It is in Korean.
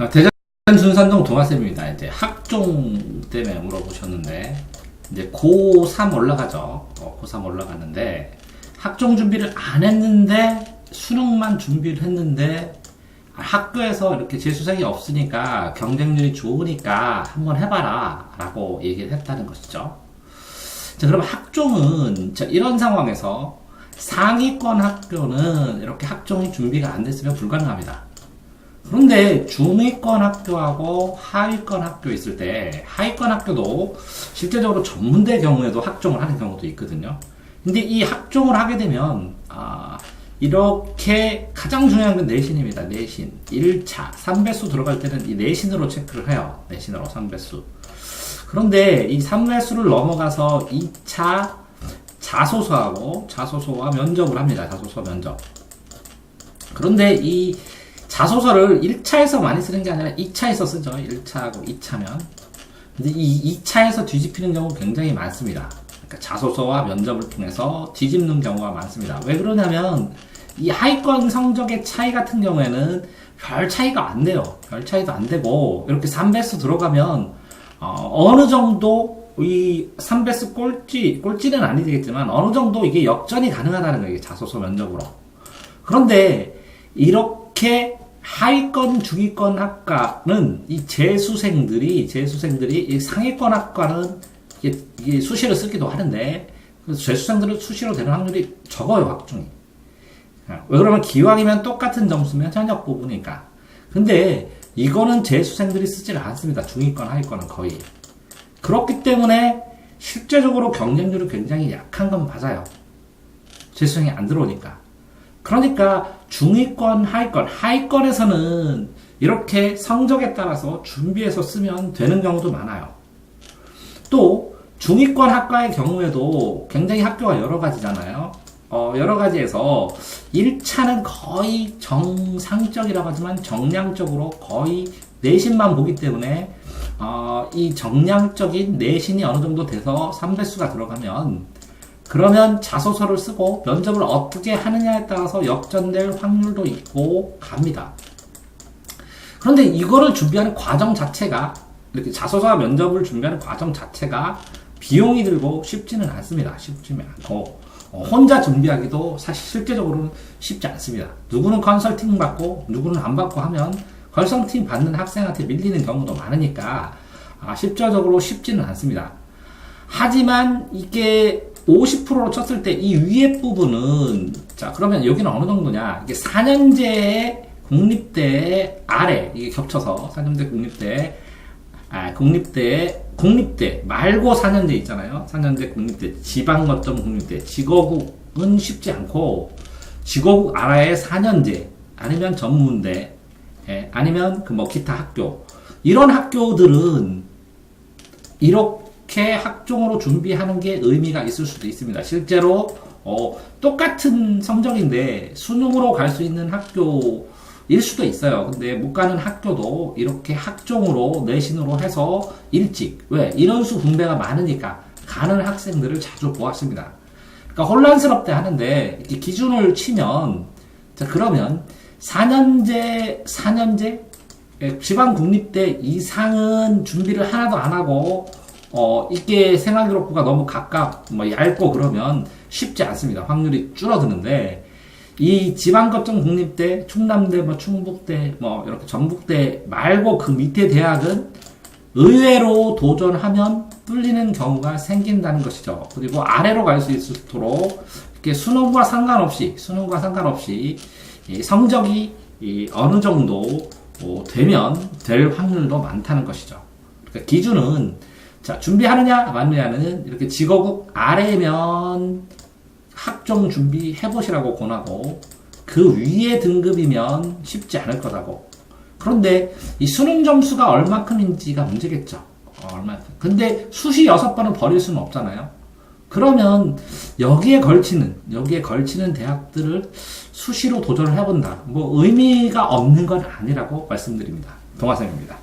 대전 순산동 동아쌤입니다. 이제 학종 때문에 물어보셨는데, 이제 고3 올라가죠. 고3 올라가는데, 학종 준비를 안 했는데, 수능만 준비를 했는데, 학교에서 이렇게 재수생이 없으니까 경쟁률이 좋으니까 한번 해봐라 라고 얘기를 했다는 것이죠. 자, 그럼 학종은 이런 상황에서 상위권 학교는 이렇게 학종이 준비가 안 됐으면 불가능합니다. 그런데 중위권 학교하고 하위권 학교 있을 때 하위권 학교도 실제적으로 전문대 경우에도 학종을 하는 경우도 있거든요. 근데 이 학종을 하게 되면 이렇게 가장 중요한 건 내신입니다. 내신 1차 3배수 들어갈 때는 이 내신으로 체크를 해요. 내신으로 3배수. 그런데 이 3배수를 넘어가서 2차 자소서와 면접을 합니다. 자소서 면접. 그런데 이 자소서를 1차에서 많이 쓰는 게 아니라 2차에서 쓰죠. 1차하고 2차면. 근데 이 2차에서 뒤집히는 경우 굉장히 많습니다. 그러니까 자소서와 면접을 통해서 뒤집는 경우가 많습니다. 왜 그러냐면 이 하위권 성적의 차이 같은 경우에는 별 차이가 안 돼요. 별 차이도 안 되고 이렇게 3배수 들어가면 어느 정도 이 3배수 꼴찌는 아니겠지만 어느 정도 이게 역전이 가능하다는 거예요. 자소서 면접으로. 그런데 이렇게 하위권, 중위권 학과는 이 재수생들이 이 상위권 학과는 이게 수시로 쓰기도 하는데 그래서 재수생들은 수시로 되는 확률이 적어요, 학종이. 왜 그러면 기왕이면 똑같은 점수면 현역 부분이니까. 근데 이거는 재수생들이 쓰질 않습니다. 중위권, 하위권은 거의. 그렇기 때문에 실제적으로 경쟁률이 굉장히 약한 건 맞아요. 재수생이 안 들어오니까. 그러니까 중위권, 하위권에서는 이렇게 성적에 따라서 준비해서 쓰면 되는 경우도 많아요. 또 중위권 학과의 경우에도 굉장히 학교가 여러 가지잖아요. 여러 가지에서 1차는 거의 정상적이라고 하지만 정량적으로 거의 내신만 보기 때문에 이 정량적인 내신이 어느 정도 돼서 3배수가 들어가면 그러면 자소서를 쓰고 면접을 어떻게 하느냐에 따라서 역전될 확률도 있고 갑니다. 그런데 이거를 준비하는 과정 자체가 이렇게 자소서와 면접을 준비하는 과정 자체가 비용이 들고 쉽지는 않습니다. 쉽지는 않고 혼자 준비하기도 사실 실제적으로는 쉽지 않습니다. 누구는 컨설팅 받고 누구는 안 받고 하면 컨설팅 받는 학생한테 밀리는 경우도 많으니까 실제적으로 쉽지는 않습니다. 하지만 이게 50%로 쳤을 때 이 위에 부분은 자 그러면 여기는 어느 정도냐 이게 4년제 국립대 아래 이게 겹쳐서 4년제 국립대 말고 4년제 있잖아요. 4년제 국립대 지방거점 국립대 직어국은 쉽지 않고 직어국 아래의 4년제 아니면 전문대 아니면 그 뭐 기타 학교 이런 학교들은 이렇게 학종으로 준비하는 게 의미가 있을 수도 있습니다. 실제로 똑같은 성적인데 수능으로 갈 수 있는 학교일 수도 있어요. 근데 못 가는 학교도 이렇게 학종으로 내신으로 해서 일찍 왜 인원수 분배가 많으니까 가는 학생들을 자주 보았습니다. 그러니까 혼란스럽게 하는데 이렇게 기준을 치면 자 그러면 4년제 지방국립대 이상은 준비를 하나도 안 하고 이게 생활기록부가 너무 얇고 그러면 쉽지 않습니다. 확률이 줄어드는데 이 지방거점 국립대, 충남대, 충북대, 이렇게 전북대 말고 그 밑에 대학은 의외로 도전하면 뚫리는 경우가 생긴다는 것이죠. 그리고 아래로 갈 수 있도록 이렇게 수능과 상관없이 이 성적이 어느 정도 되면 될 확률도 많다는 것이죠. 그러니까 기준은 자 준비하느냐 마느냐는 이렇게 직어국 아래면 학종 준비 해보시라고 권하고 그 위에 등급이면 쉽지 않을 거라고. 그런데 이 수능 점수가 얼마큼인지가 문제겠죠. 얼마큼. 근데 수시 6번은 버릴 수는 없잖아요. 그러면 여기에 걸치는 대학들을 수시로 도전을 해본다. 의미가 없는 건 아니라고 말씀드립니다. 동아쌤입니다.